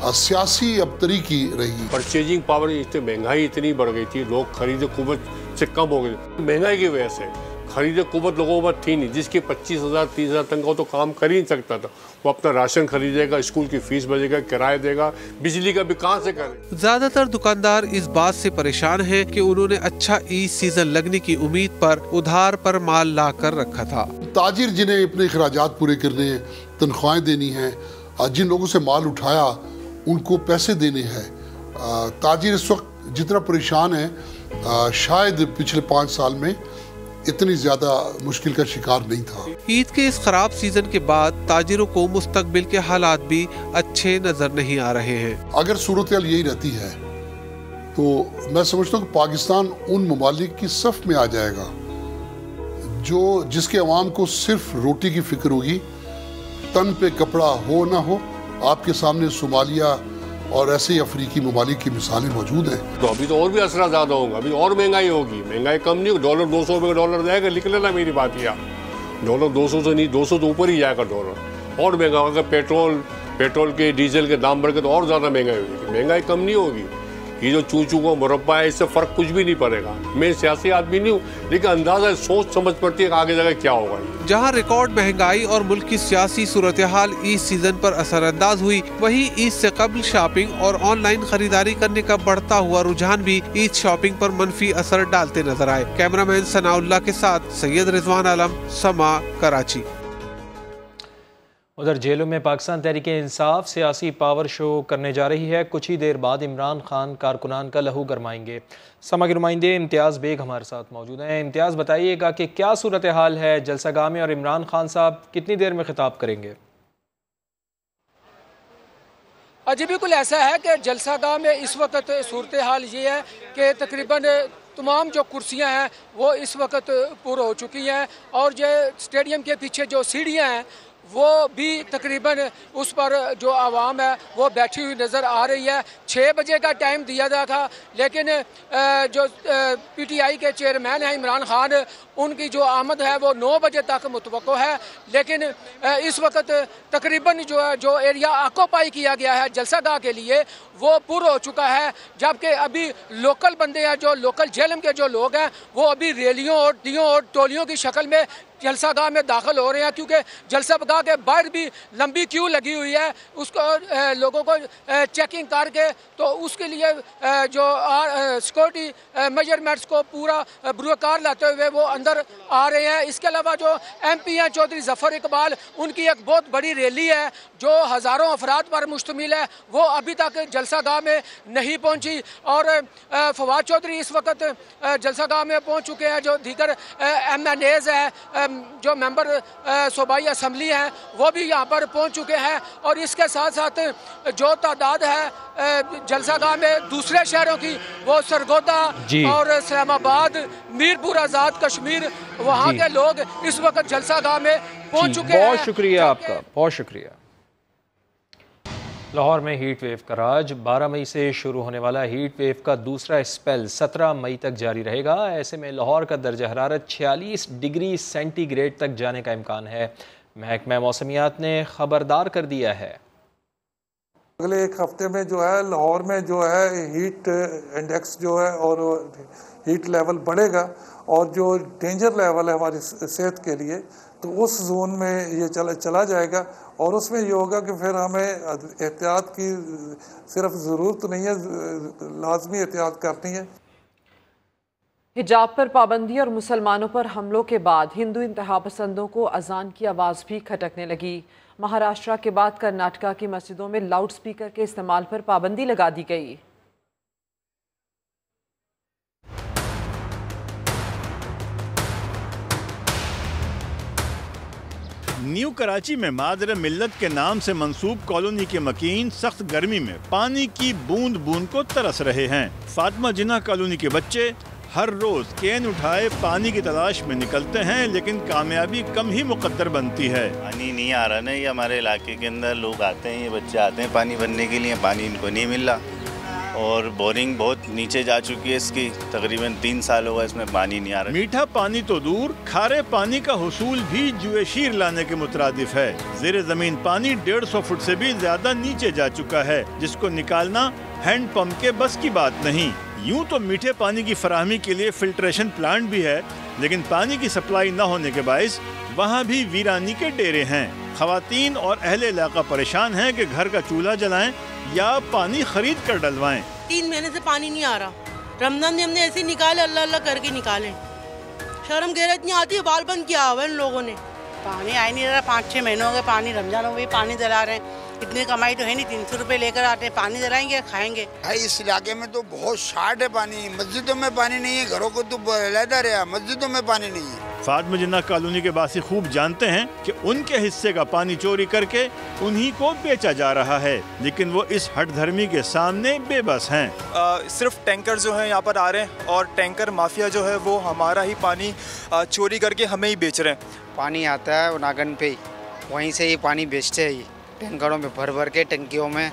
सियासी अबतरी की रही। परचेजिंग पावर, इतनी महंगाई इतनी बढ़ गई थी, लोग खरीदे कुव्वत से कम हो गए महंगाई की वजह से। खरीदे कुवत लोगों पर थी नहीं। जिसकी 25,000 30,000 तक का तो काम कर ही नहीं सकता था, वो अपना राशन खरीदेगा, स्कूल की फीस भरेगा, किराया देगा, बिजली का भी कहाँ से करे। ज्यादातर दुकानदार इस बात से परेशान हैं कि उन्होंने अच्छा ईद सीजन लगने की उम्मीद पर उधार पर माल ला कर रखा था। ताजिर जिन्हें अपने अखराजात पूरे करने हैं, तनख्वाहें देनी है, जिन लोगों से माल उठाया उनको पैसे देने हैं, ताजिर इस वक्त जितना परेशान है शायद पिछले 5 साल में इतनी ज्यादा मुश्किल का शिकार नहीं था। ईद के इस खराब सीजन के बाद ताजिरों को मुस्तकबिल के हालात भी अच्छे नजर नहीं आ रहे हैं। अगर सूरत हाल यही रहती है तो मैं समझता हूँ कि पाकिस्तान उन ममालिक की सफ में आ जाएगा जिसके अवाम को सिर्फ रोटी की फिक्र होगी, तन पे कपड़ा हो ना हो। आपके सामने सोमालिया और ऐसे अफ्रीकी ममालिक की मिसालें मौजूद हैं। तो अभी तो और भी असरा ज़्यादा होगा, अभी और महंगाई होगी, महंगाई कम नहीं होगी। डॉलर 200 रुपये का डॉलर जाएगा, लिख लेना मेरी बात या डॉलर 200 से नहीं 200 तो ऊपर ही जाएगा डॉलर, और महंगा होगा। पेट्रोल के डीजल के दाम बढ़ के तो और ज़्यादा महंगाई होगी, महंगाई कम नहीं होगी। ये जो चूचू का मुरब्बा है इससे फ़र्क कुछ भी नहीं पड़ेगा। मैं सियासी आदमी नहीं हूँ, लेकिन अंदाज़ा सोच समझ पड़ती है कि आगे जगह क्या होगा। जहां रिकॉर्ड महंगाई और मुल्क की सियासी सूरत हाल ईद सीजन पर असरअंदाज हुई, वहीं ईद से कबल शॉपिंग और ऑनलाइन खरीदारी करने का बढ़ता हुआ रुझान भी ईद शॉपिंग पर मनफी असर डालते नजर आए। कैमरामैन सनाउल्लाह के साथ सैयद रिजवान आलम, समा, कराची। उधर जेलों में पाकिस्तान तहरीक-ए-इंसाफ सियासी पावर शो करने जा रही है। कुछ ही देर बाद इमरान खान कारकुनान का लहू गरमाएंगे। समा के नुमाइंदे इम्तियाज़ बेग हमारे साथ मौजूद हैं। इम्तियाज़, बताइएगा कि क्या सूरत हाल है जलसागाह में, और इमरान खान साहब कितनी देर में खिताब करेंगे? जी बिल्कुल ऐसा है कि जलसागाह में इस वक्त सूरत हाल ये है कि तकरीबन तमाम जो कुर्सियां हैं वो इस वक्त पूरी हो चुकी हैं, और जो स्टेडियम के पीछे जो सीढ़ियां हैं वो भी तकरीबन उस पर जो आवाम है वो बैठी हुई नज़र आ रही है। 6 बजे का टाइम दिया गया था, लेकिन जो PTI के चेयरमैन हैं इमरान खान, उनकी जो आमद है वो 9 बजे तक मुतवक्को है। लेकिन इस वक्त तकरीबन जो एरिया ऑक्यूपाई किया गया है जलसागाह के लिए वो पूरा हो चुका है, जबकि अभी लोकल बंदे हैं, जो लोकल जेलम के जो लोग हैं, वो अभी रैलियों और टोलियों की शक्ल में जलसागाह में दाखिल हो रहे हैं, क्योंकि जलसागाह के बाहर भी लंबी क्यू लगी हुई है। उसको लोगों को चेकिंग करके तो उसके लिए जो सिक्योरिटी मेजरमेंट्स को पूरा बुरकार लाते हुए वो अंदर आ रहे हैं। इसके अलावा जो MP हैं चौधरी जफर इकबाल, उनकी एक बहुत बड़ी रैली है जो हज़ारों अफराद पर मुश्तमिल है, वो अभी तक जलसागाह में नहीं पहुंची। और फवाद चौधरी इस वक्त जलसागाह में पहुंच चुके हैं। जो दीगर MNAs हैं, जो मेंबर सूबाई असम्बली हैं, वो भी यहाँ पर पहुँच चुके हैं। और इसके साथ साथ जो तादाद है जलसागाह में दूसरे शहरों की, वो सरगोदा और इस्लामाबाद, मीरपुर आज़ाद कश्मीर, वहाँ के लोग इस वक्त जलसागाह में पहुँच चुके हैं। बहुत शुक्रिया आपका, बहुत शुक्रिया। लाहौर में हीट वेव का राज। 12 मई से शुरू होने वाला हीट वेव का दूसरा स्पेल 17 मई तक जारी रहेगा। ऐसे में लाहौर का दर्जा हरारत 46 डिग्री सेंटीग्रेड तक जाने का इम्कान है। महकमा मौसमियात ने खबरदार कर दिया है। अगले 1 हफ्ते में जो है लाहौर में जो है हीट इंडेक्स जो है और हीट लेवल बढ़ेगा, और जो डेंजर लेवल है हमारी सेहत के लिए, तो उस जोन में ये चला जाएगा। और उसमें ये होगा कि फिर हमें एहतियात की सिर्फ ज़रूरत नहीं है, लाजमी एहतियात करनी है। हिजाब पर पाबंदी और मुसलमानों पर हमलों के बाद हिंदू इंतहा पसंदों को अजान की आवाज़ भी खटकने लगी। महाराष्ट्र के बाद कर्नाटका की मस्जिदों में लाउड स्पीकर के इस्तेमाल पर पाबंदी लगा दी गई। न्यू कराची में मादर मिल्लत के नाम से मंसूब कॉलोनी के मकीन सख्त गर्मी में पानी की बूंद बूंद को तरस रहे हैं। फातिमा जिन्ना कॉलोनी के बच्चे हर रोज कैन उठाए पानी की तलाश में निकलते हैं, लेकिन कामयाबी कम ही मुकद्दर बनती है। पानी नहीं आ रहा ना, ये हमारे इलाके के अंदर लोग आते हैं, ये बच्चे आते हैं पानी भरने के लिए, पानी इनको नहीं मिल रहा। और बोरिंग बहुत नीचे जा चुकी है इसकी, तकरीबन 3 साल होगा इसमें पानी नहीं आ रहा। मीठा पानी तो दूर, खारे पानी का हुसूल भी जुए शीर लाने के मुतरादिफ है। ज़ेरे ज़मीन पानी 150 फुट से भी ज्यादा नीचे जा चुका है, जिसको निकालना हैंड पंप के बस की बात नहीं। यूं तो मीठे पानी की फराहमी के लिए फिल्ट्रेशन प्लांट भी है, लेकिन पानी की सप्लाई न होने के बायस वहाँ भी वीरानी के डेरे हैं। खवातीन और अहले इलाका परेशान हैं कि घर का चूल्हा जलाएं या पानी खरीद कर डलवाएं। 3 महीने से पानी नहीं आ रहा। रमजान में हमने ऐसे निकाले, अल्लाह अल्लाह करके निकाले। शर्म गैरत नहीं आती, बाल बंद किया हुआ इन लोगों ने। पानी आ ही नहीं रहा, 5-6 महीनों हो गए पानी, रमजान हो गई पानी जला रहे हैं। इतनी कमाई तो है नहीं, 300 रुपए लेकर आते हैं, पानी जलाएंगे खाएंगे। भाई इस इलाके में तो बहुत शार्ट है पानी, मस्जिदों में पानी नहीं है, घरों को तो अलहदा रहा, मस्जिदों में पानी नहीं है। फातिमा जिन्ना कॉलोनी के बासी खूब जानते हैं कि उनके हिस्से का पानी चोरी करके उन्हीं को बेचा जा रहा है, लेकिन वो इस हठधर्मी के सामने बेबस हैं। सिर्फ टैंकर जो है यहाँ पर आ रहे हैं और टैंकर माफिया जो है वो हमारा ही पानी चोरी करके हमें ही बेच रहे हैं। पानी आता है नागन पे ही, वहीं से ही पानी बेचते हैं, टैंकरों में भर भर के टंकियों में,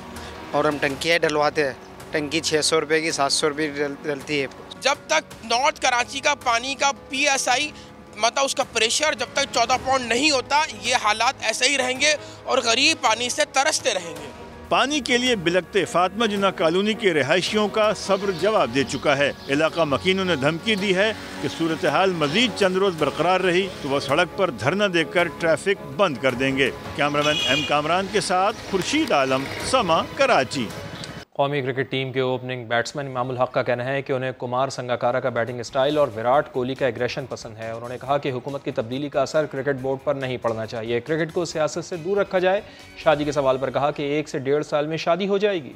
और हम टंकियाँ डलवाते हैं। टंकी 600 रुपये की 700 रुपये डलती है। जब तक नॉर्थ कराची का पानी का PSI मतलब उसका प्रेशर जब तक 14 पाउंड नहीं होता, ये हालात ऐसे ही रहेंगे और गरीब पानी से तरसते रहेंगे। पानी के लिए बिलखते फातिमा जिन्ना कॉलोनी के रिहायशियों का सब्र जवाब दे चुका है। इलाका मकीनों ने धमकी दी है कि सूरत हाल मजीद चंद रोज बरकरार रही तो वह सड़क पर धरना देकर ट्रैफिक बंद कर देंगे। कैमरामैन M कामरान के साथ खुर्शीद आलम, समा, कराची। कौमी क्रिकेट टीम के ओपनिंग बैट्समैन इमामुल हक का कहना है कि उन्हें कुमार संगाकारा का बैटिंग स्टाइल और विराट कोहली का एग्रेशन पसंद है। उन्होंने कहा कि हुकूमत की तब्दीली का असर क्रिकेट बोर्ड पर नहीं पड़ना चाहिए, क्रिकेट को सियासत से दूर रखा जाए। शादी के सवाल पर कहा कि 1 से 1.5 साल में शादी हो जाएगी।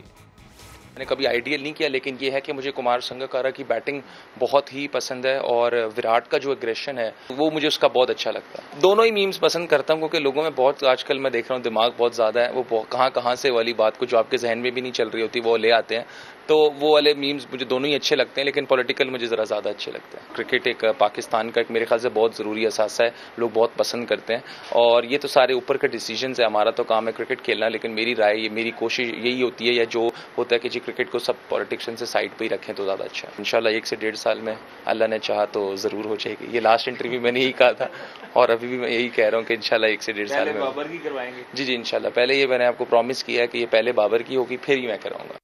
मैंने कभी आइडियल नहीं किया, लेकिन ये है कि मुझे कुमार संगाकारा की बैटिंग बहुत ही पसंद है और विराट का जो एग्रेशन है वो मुझे उसका बहुत अच्छा लगता है। दोनों ही मीम्स पसंद करता हूँ क्योंकि लोगों में बहुत आजकल मैं देख रहा हूँ दिमाग बहुत ज़्यादा है, वो कहाँ से वाली बात को जो आपके जहन में भी नहीं चल रही होती वो ले आते हैं, तो वो वाले मीम्स मुझे दोनों ही अच्छे लगते हैं, लेकिन पॉलिटिकल मुझे ज़रा ज़्यादा अच्छे लगते हैं। क्रिकेट एक पाकिस्तान का एक मेरे ख्याल से बहुत ज़रूरी असासा है, लोग बहुत पसंद करते हैं और ये तो सारे ऊपर के डिसीजंस है, हमारा तो काम है क्रिकेट खेलना, लेकिन मेरी राय, ये मेरी कोशिश यही होती है या जो होता है कि जी क्रिकेट को सब पॉलिटिशियन से साइड पे ही रखें तो ज़्यादा अच्छा है। इंशाल्लाह 1 से 1.5 साल में अल्लाह ने चाहा तो ज़रूर हो जाएगी। ये लास्ट इंटरव्यू मैंने यही कहा था और अभी भी मैं यही कह रहा हूँ कि इंशाल्लाह 1 से 1.5 साल में बाबर की करवाएंगे। जी इंशाल्लाह, पहले ये मैंने आपको प्रॉमिस किया है कि ये पहले बाबर की होगी फिर ही मैं कराऊंगा।